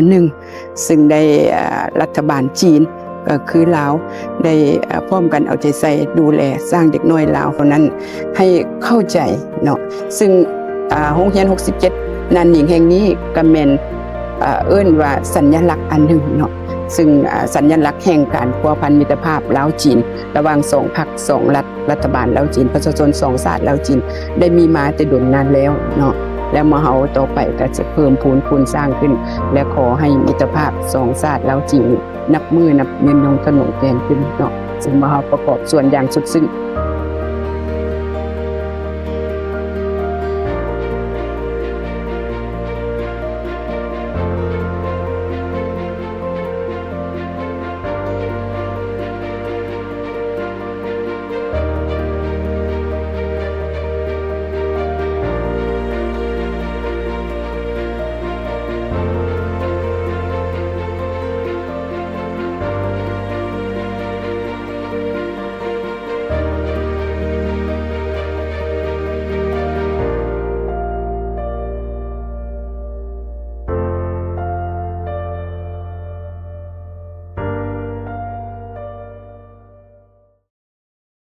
หนึ่งซึ่งได้รัฐบาลจีนก็คือลาวได้พร้อมกันเอาใจใส่ดูแลสร้างเด็กน้อยลาวเท่านั้นให้เข้าใจเนาะซึ่งโรงเรียน67นันหญิงแห่งนี้ก็แม่นเอิ้นว่าสัญลักษณ์อันหนึ่งเนาะซึ่งสัญลักษณ์แห่งการพัวพันมิตรภาพลาวจีนระหว่าง2พรรค2รัฐบาลลาวจีนประชาชน2ชาติลาวจีนได้มีมาแต่ดนนานแล้วเนาะและมาเฮาต่อไปก็จะเพิ่มพูนสร้างขึ้นและขอให้มิตรภาพ2ชาติลาวจีนนับมือนับเงินยงถนนแปลงขึ้นเนาะซึ่งมาเฮาประกอบส่วนอย่างสุดซึ้ง